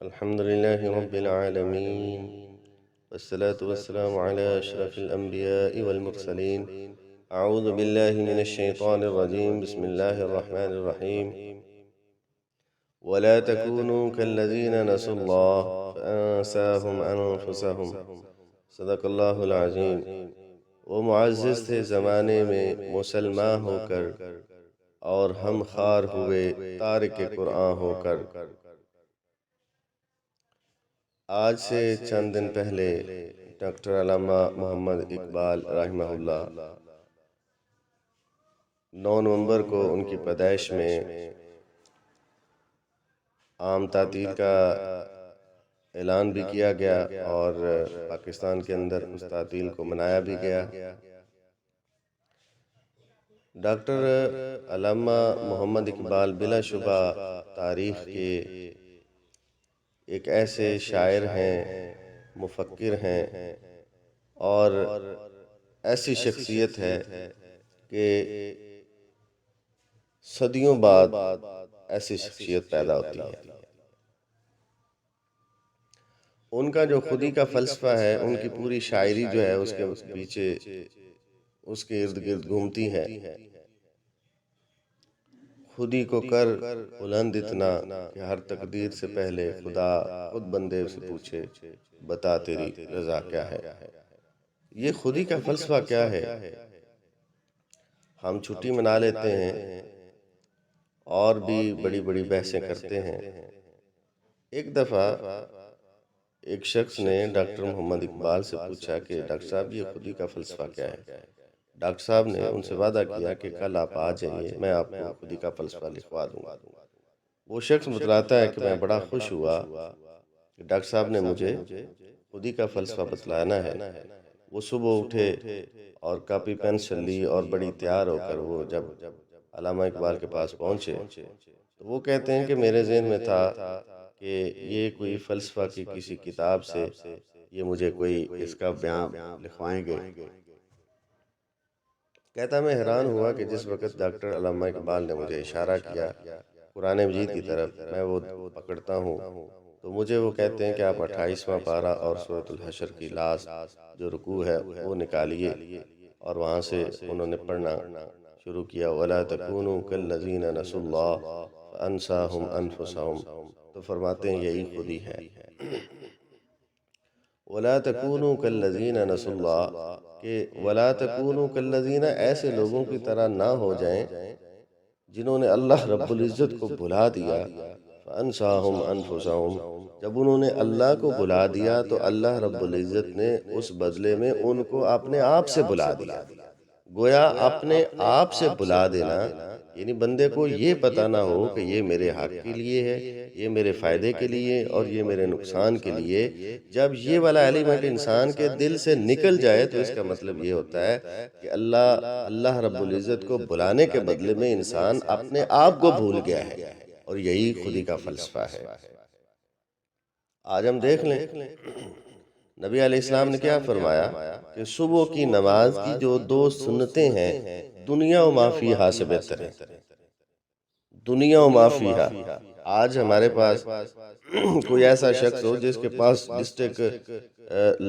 الحمد لله رب العالمين، والصلاة والسلام على أشرف الأنبياء والمرسلين. أعوذ بالله من الشيطان الرجيم. بسم الله الرحمن الرحيم. ولا تكونوا كالذين نسوا الله فأنساهم أنفسهم. صدق اللہ العظیم. وہ معزز تھے زمانے میں مسلمان ہو کر، اور ہم خوار ہوئے تارک قرآن ہو کر. آج سے چند دن پہلے ڈاکٹر علامہ محمد اقبال رحمہ اللہ 9 نومبر کو ان کی پیدائش میں عام تعطیل کا اعلان بھی کیا گیا، اور پاکستان کے اندر اس تعطیل کو منایا بھی گیا. ڈاکٹر علامہ محمد اقبال بلا شبہ تاریخ کے ایک ایسے شاعر ہیں، مفکر ہیں، اور ایسی شخصیت ہے کہ صدیوں بعد ایسی شخصیت پیدا ہوتی ہے. ان کا جو خودی کا فلسفہ ہے، ان کی پوری شاعری جو ہے اس کے پیچھے، اس کے ارد گرد گھومتی ہے. خودی کو کر بلند اتنا کہ ہر تقدیر سے پہلے خدا خود بندے سے پوچھے، بتا تیری رضا کیا ہے. یہ خودی کا فلسفہ کیا ہے؟ ہم چھٹی منا لیتے ہیں اور بھی بڑی بڑی بحثیں کرتے ہیں. ایک دفعہ ایک شخص نے ڈاکٹر محمد اقبال سے پوچھا کہ ڈاکٹر صاحب یہ خودی کا فلسفہ کیا ہے؟ ڈاکٹر صاحب نے ان سے وعدہ کیا کہ کل آپ آ جائیے، میں آپ کو خودی کا فلسفہ لکھوا دوں گا. وہ شخص بتلاتا ہے کہ میں بڑا خوش ہوا کہ ڈاکٹر صاحب نے مجھے خودی کا فلسفہ بتلانا ہے. وہ صبح اٹھے اور کاپی پینسل لی، اور بڑی تیار ہو کر وہ جب علامہ اقبال کے پاس پہنچے تو وہ کہتے ہیں کہ میرے ذہن میں تھا کہ یہ کوئی فلسفہ کی کسی کتاب سے یہ مجھے کوئی اس کا بیان لکھوائیں گے. کہتا میں حیران ہوا کہ جس وقت ڈاکٹر علامہ اقبال نے مجھے اشارہ کیا قرآن مجید کی طرف، میں وہ پکڑتا ہوں تو مجھے وہ کہتے ہیں کہ آپ 28واں پارہ اور سورۃ الحشر کی لاسٹ جو رکوع ہے وہ نکالیے، اور وہاں سے انہوں نے پڑھنا شروع کیا. وَلَا تَكُونُوا كَالَّذِينَ نَسُوا اللَّهَ فَأَنسَاهُمْ أَنفُسَهُمْ. تو فرماتے ہیں یہی خودی ہے. وَلَا تَكُونُوا كَالَّذِينَ نَسُوا اللَّهَ، کہ وَلَا تَكُونُوا كَالَّذِينَ ایسے لوگوں کی طرح نہ ہو جائیں جنہوں نے اللہ رب العزت کو بھلا دیا. فَأَنسَاهُمْ أَنفُسَهُمْ، جب انہوں نے اللہ کو بھلا دیا تو اللہ رب العزت نے اس بدلے میں ان کو اپنے آپ سے بھلا دیا. گویا اپنے آپ سے بھلا دینا، یعنی بندے کو یہ پتہ نہ ہو کہ یہ میرے حق کے لیے ہے، یہ میرے فائدے کے لیے، اور یہ میرے نقصان کے لیے. جب یہ والا ایلیمنٹ انسان کے دل سے نکل جائے تو اس کا مطلب یہ ہوتا ہے کہ اللہ رب العزت کو بھلانے کے بدلے میں انسان اپنے آپ کو بھول گیا ہے، اور یہی خودی کا فلسفہ ہے. آج ہم دیکھ لیں نبی علیہ السلام نے کیا فرمایا کہ صبح کی نماز کی جو 2 سنتیں ہیں دنیا و ما فیہا سے بہتر ہے. دنیا و ما فیہا. آج ہمارے پاس کوئی ایسا شخص ہو جس کے پاس ڈسٹرکٹ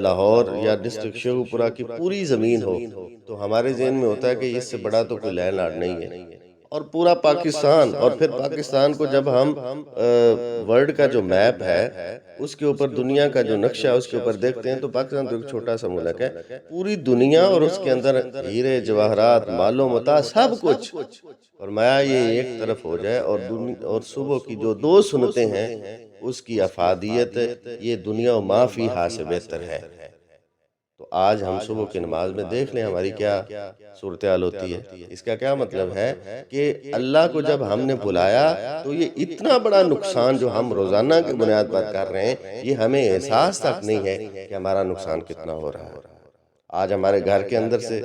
لاہور یا ڈسٹرکٹ شیخو پورہ کی پوری زمین ہو، تو ہمارے ذہن میں ہوتا ہے کہ اس سے بڑا تو کوئی لینڈ لارڈ نہیں ہے. اور پورا پاکستان، اور پھر پاکستان کو جب ہم ورلڈ کا جو میپ ہے اس کے اوپر، دنیا کا جو نقشہ ہے اس کے اوپر دیکھتے ہیں تو پاکستان تو ایک چھوٹا سا ملک ہے. پوری دنیا اور اس کے اندر ہیرے جواہرات، مال و متاع، سب کچھ. فرمایا یہ ایک طرف ہو جائے، اور صبح کی جو 2 سنتیں ہیں اس کی افادیت یہ دنیا و ما فیہا سے بہتر ہے. تو آج ہم صبح کی نماز میں دیکھ لیں ہماری کیا صورتحال ہوتی ہے. اس کا کیا مطلب ہے کہ اللہ کو جب ہم نے بلایا تو یہ اتنا بڑا نقصان جو ہم روزانہ کی بنیاد پر کر رہے ہیں، یہ ہمیں احساس تک نہیں ہے کہ ہمارا نقصان کتنا ہو رہا ہے. آج ہمارے گھر کے اندر سے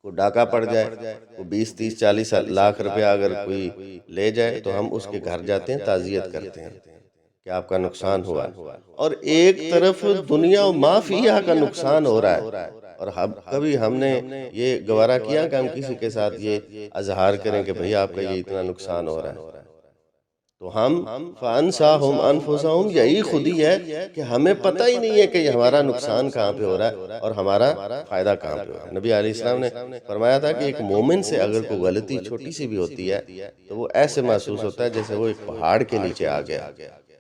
کوئی ڈاکہ پڑ جائے، کوئی 20 30 40 لاکھ روپیہ اگر کوئی لے جائے تو ہم اس کے گھر جاتے ہیں، تعزیت کرتے ہیں کہ آپ کا نقصان ہوا. اور ایک طرف دنیا و ما فیہا کا نقصان ہو رہا ہے. اور کبھی ہم نے یہ گوارا کیا کہ ہم کسی کے ساتھ یہ اظہار کریں کہ بھئی آپ کا یہ اتنا نقصان ہو رہا ہے؟ تو ہم فَأَنْسَاهُمْ أَنفُسَهُمْ یہی خودی ہے کہ ہمیں پتہ ہی نہیں ہے کہ ہمارا نقصان کہاں پہ ہو رہا ہے اور ہمارا فائدہ کہاں پہ ہو رہا ہے۔ نبی علیہ السلام نے فرمایا تھا کہ ایک مومن سے اگر کوئی غلطی چھوٹی سی بھی ہوتی ہے تو وہ ایسے محسوس ہوتا ہے جیسے وہ ایک پہاڑ کے نیچے آ گیا،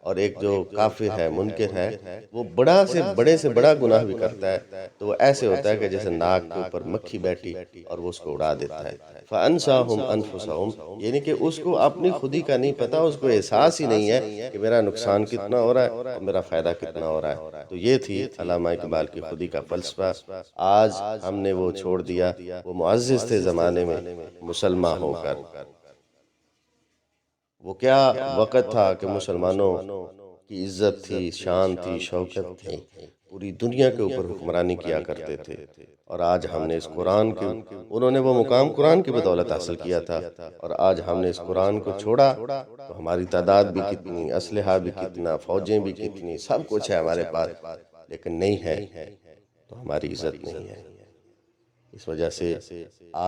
اور ایک جو کافر ہے، منکر ہے، وہ بڑے سے بڑا گناہ بھی کرتا ہے تو وہ ایسے ہوتا ہے کہ جیسے ناک کے اوپر مکھی بیٹھی اور وہ اس کو اڑا دیتا ہے۔ فَأَنْسَاهُمْ أَنفُسَهُمْ یعنی کہ اس کو اپنی خودی کا نہیں پتا، اس کو احساس ہی نہیں ہے کہ میرا نقصان کتنا ہو رہا ہے اور میرا فائدہ کتنا ہو رہا ہے۔ تو یہ تھی علامہ اقبال کی خودی کا فلسفہ۔ آج ہم نے وہ چھوڑ دیا، وہ معزز تھے زمانے میں مسلمان ہو کر۔ وہ کیا وقت تھا کہ مسلمانوں کی عزت تھی، شان تھی، شوکت تھی، پوری دنیا کے اوپر حکمرانی کیا کرتے تھے، اور آج ہم نے اس قرآن کے انہوں نے وہ مقام قرآن کی بدولت حاصل کیا تھا، اور آج ہم نے اس قرآن کو چھوڑا تو ہماری تعداد بھی کتنی، اسلحہ بھی کتنا، فوجیں بھی کتنی، سب کچھ ہے ہمارے پاس، لیکن نہیں ہے تو ہماری عزت نہیں ہے۔ اس وجہ سے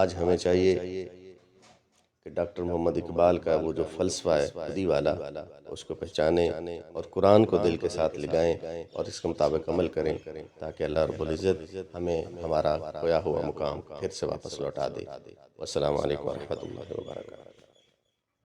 آج ہمیں چاہیے کہ ڈاکٹر محمد اقبال کا وہ جو فلسفہ ہے خودی والا، اس کو پہچانیں اور قرآن کو دل کے ساتھ لگائیں اور اس کے مطابق عمل کریں، تاکہ اللہ رب العزت ہمیں ہمارا کھویا ہوا مقام پھر سے واپس لوٹا دے۔ والسلام علیکم ورحمۃ اللہ وبرکاتہ۔